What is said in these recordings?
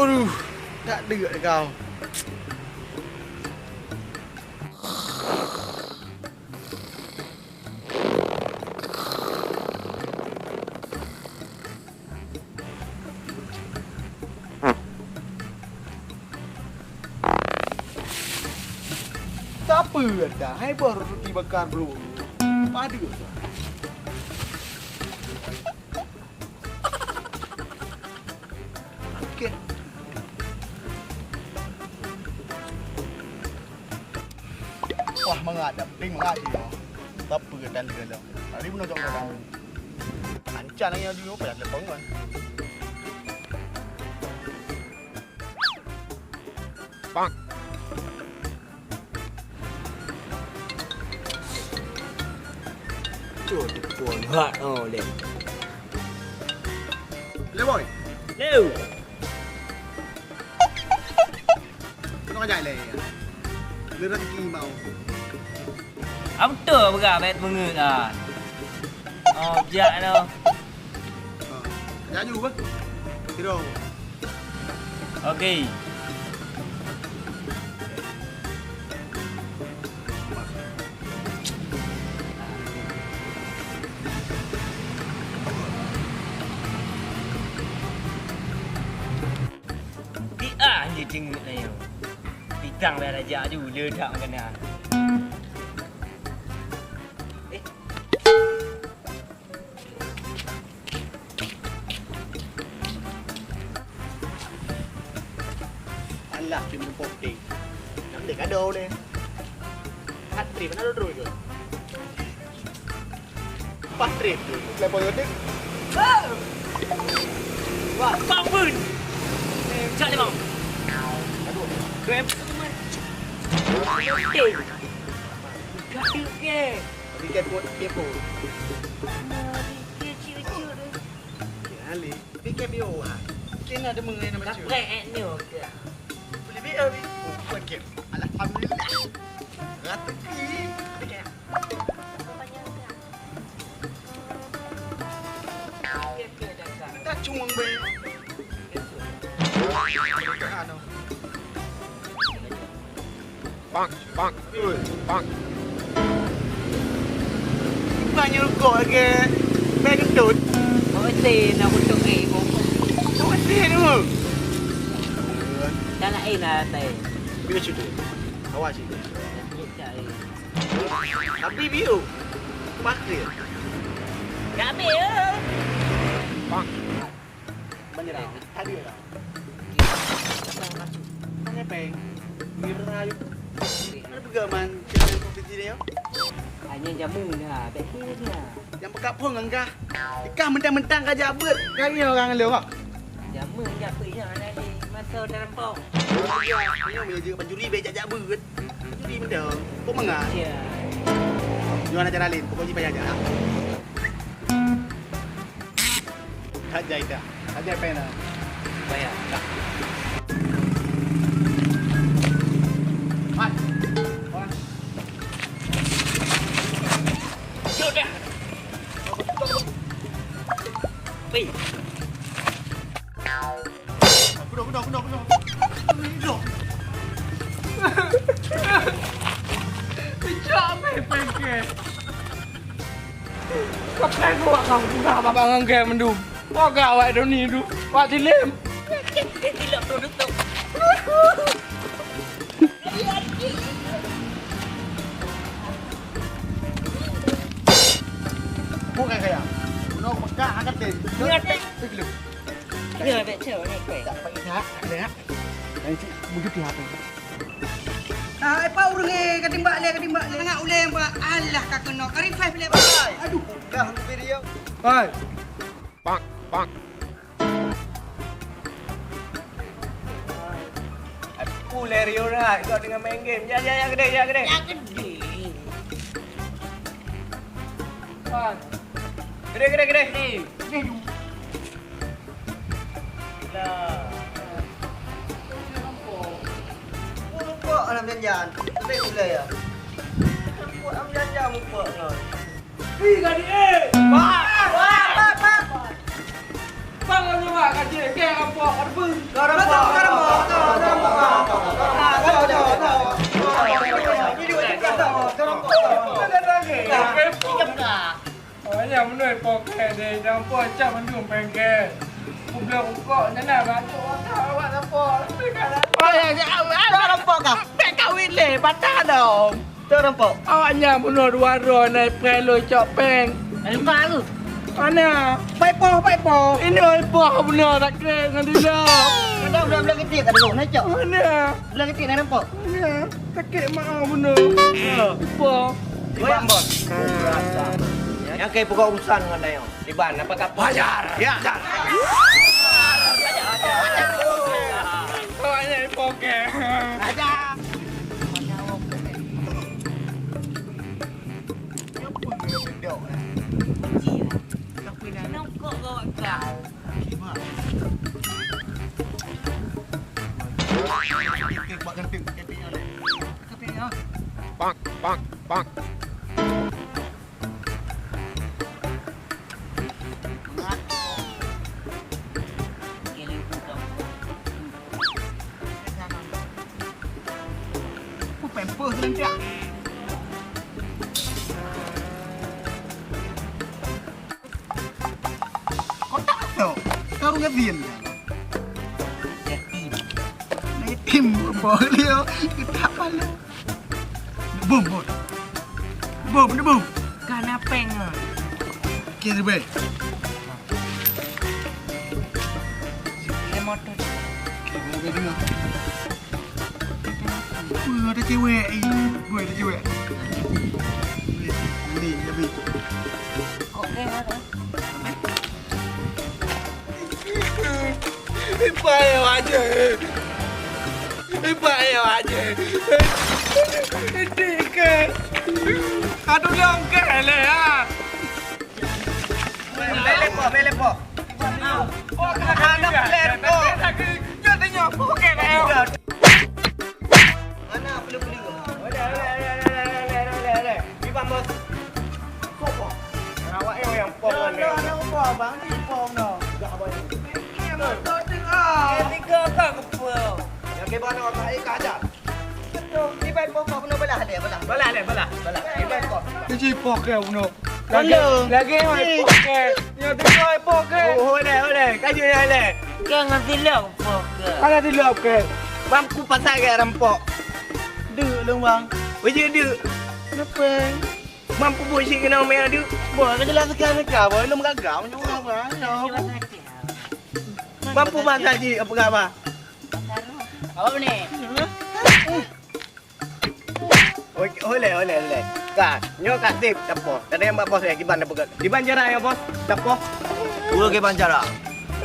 Aduh, tak dekat kau. Apa dah? Hai baru roti bakar bro. Padu. Okey. Wah, mengadap, penting mengadap dia. Tak apa ke tanda dah. Tadi pun nak cakap orang. Ancan lagi yang juga pada telepon kan. Bang. Buồn hot lên. Leo boy. Leo. Nó dài lề. Đưa ra cái màu. Ông tựa gà bẹt mọi người à. Dạ đâu. Giá du bác. Thì đâu. Ok. Gì chừng này thì thằng về là dạ dù lừa thằng cái nào anh làm chuyện một tỷ nắm để cả đô đi hát tỷ mà nó rồi rồi bắt tỷ lại bồi ớt đi wow bom bùn chơi đi bông tụi em gak được kìa đi kẹp cuốn kẹp cổ đi kia chiêu đấy kìa lý đi kẹp biểu à trên là cho mừng này nó mới các chịu lẹ nhiều kìa Boleh biết ơi quên kẹp alhamdulillah gắt tí đi kẹp ta chuông bê bang bang ui bang bao nhiêu gọi kìa bé cái đột mỗi tiền nào cũng chục nghìn cũng không có tiền đúng không đó là em là tiền bây giờ chịu được không ai chịu trời tapi biu bác tiền cả biểu bang banyak dah tadi dah mana peng mirayu ada pegaman jangan kompetisi dia hanya jamu ni ha beki ni ha yang pekat pun engkah ikah mentang-mentang kah jabut kali orang leu kak jamu jabu yang ada di masa dalam pok ini meja penjuri bejak jabut juri benda kok mengah ya jual acara lain pokoknya bayar aja Haja ita. Haja pena. bayar tak Hai. Orang. sudah pi Kudo. Capek pengen. Kapten gua kang buka babangan kayak mendung. Kok gawai do ni du. Pak Dilim. tidak produk tu Bukan kaya. Kuno pekak angkat deh. Ngerti. Begitu. ni là vẽ trở này khỏe Tak pakai hak, ada hak. Nanti begitu hak. Ah, apa urang kadang bak le tengah ulem ba. Alah kak kena. Kari 5 le ba. Aduh, dah video. Hai. Bang. Aku Lerio dah. Kau dengan main game. Ya gede. yang gede Hai. Gede. ni Lah. Lupa alam janjian. Tapi boleh ya. Buat am janjang muka kau. Ih, gadi Pak. Pak. Bang, kau nyewa kat dia. Kau apa? Kau pun. Kau Kau yang menurut poket deh. Dan pok macam mendung pengke. Aku bilang kok nana baju awak apa? Oh ya, ada rempok kah? Pek kahwin le, patah dong. Tu rempok. Awaknya menurut waro naik prelo cok peng. Ada buka aku. Mana? Pai po. Ini apa benar tak kena dengan dia. Kadang budak-budak kecil kat dulu, nak cok. Mana? Budak kecil nak rempok. Mana? Sakit mak benar. Apa? Tiba bos. Yang kayak pokok urusan dengan dia. Tiban apa tak bayar. Ya. Awaknya poket. Aja. Nongkok kau kau. Pemper selentak. Kau tak tahu? Kau ngevian. Yatim apa dia? Kita malu. Bum. Kana peng. Kira baik. Dia motor. Kira baik dengar. Ada cewek. Gue ada cewek. Ini, Nabi. Okey ada. Ipai aja. Dike. Aduh longke le ah. Bele po. Oh, kena plan po. Jangan tanya poket dah. Mana beli-beli? Oleh. Tiban bos. Kok. Awak yang pok Nak apa bang? Ni pom dah. Tiga kau kepa. Yang kayak mana orang kaya kajar. Tiba pom belah Belah. Tiban pok. Cuci poket benar. Tolong. Lagi poket. Yang tinggal poket. Oleh. Kaji oleh. Kau ngerti lah poket. Ada di luar poket. Bangku pasal ke rempok. Dek dong bang. Wajah dia. Kenapa? Mampu buat isi kena omel dia. Boleh ke jelas sekarang boy lu menggagau juga bang. Mampu masak je apa khabar? Apa ni? Oleh. Kak, nyo kasih tapo. Tadi yang bos ya kiban apa? Kiban jarak ya bos. Tapo. Gua ke Banjara.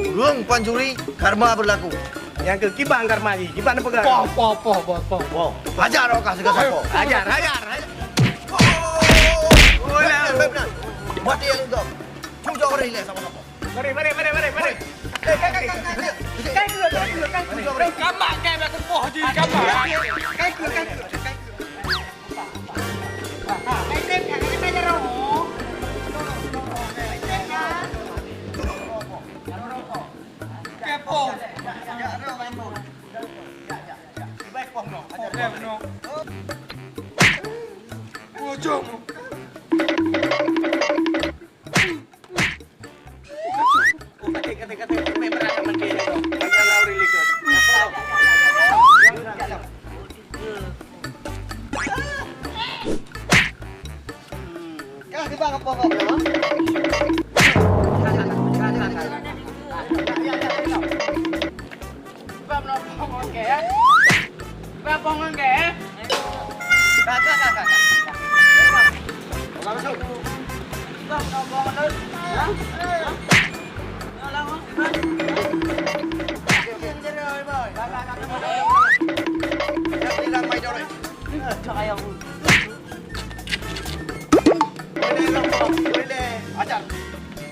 Urung pancuri karma berlaku. Yang ke kiban karma ji. Kiban apa? Po. Wow. Ajar kau kasih ke siapa? Ajar. Oleh. Buat dia lu dong. Cuma orang ini sama-sama. Mari. Kamak kayak nak kepoh je kamak. Kepoh. Baik pom no. Poket benar. Ujung. Kata. Memang ada menteri ni. Macam lauri likat. Kau di bang apa kau? Kakak. Masuk. Ajar.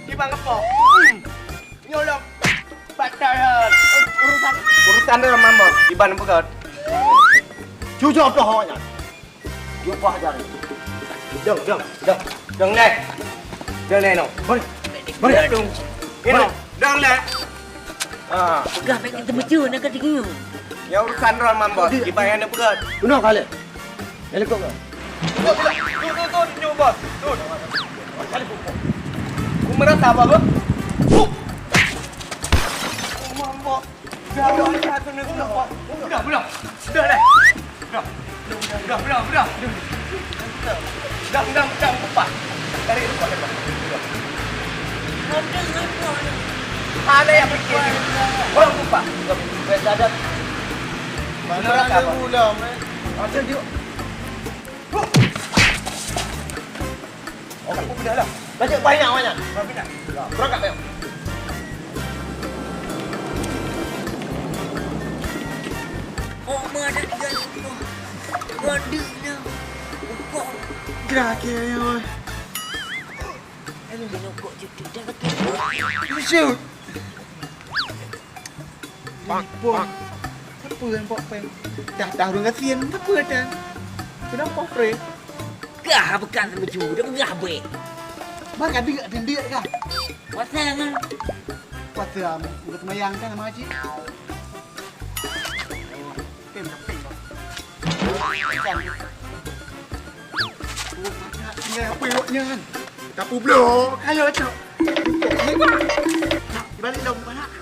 Kiban kepo. Nyolong. Padahal urusan dia mama kiban pegat. Jujur tu hanya. Jumpa ajar. Dong le. No. Beri dong. Ini dong le. Pegah baik kita macam nak kata gini. Ya urusan orang mama kiban yang pegat. Benar kali. Helikopter. Tuh, bos. Tuh. merasa apa lu? Udah, Pak. Dari lupa deh, Pak. Ada yang bikin. Oh, lupa. Gue sadar. Mana ada ulam Macam dia. Oh, aku pindah lah. Banyak. Pindah. Berangkat, Bang. Oh, mana dia tu? Wadahnya. Kok Gerak ya, oi. ini kok jadi dah kata. Shoot. Bang. Apa yang Pak Pen? Dah tahu dengan sian apa dah? Kenapa pre? Gah bekan sama ju, dah gah be. Mak ada dia kah? Pasal Pasal udah semayang kan sama Haji. Tem capek. Tinggal apa eloknya kan? Kapu blok. Ayo, Cok. Balik dong, mana?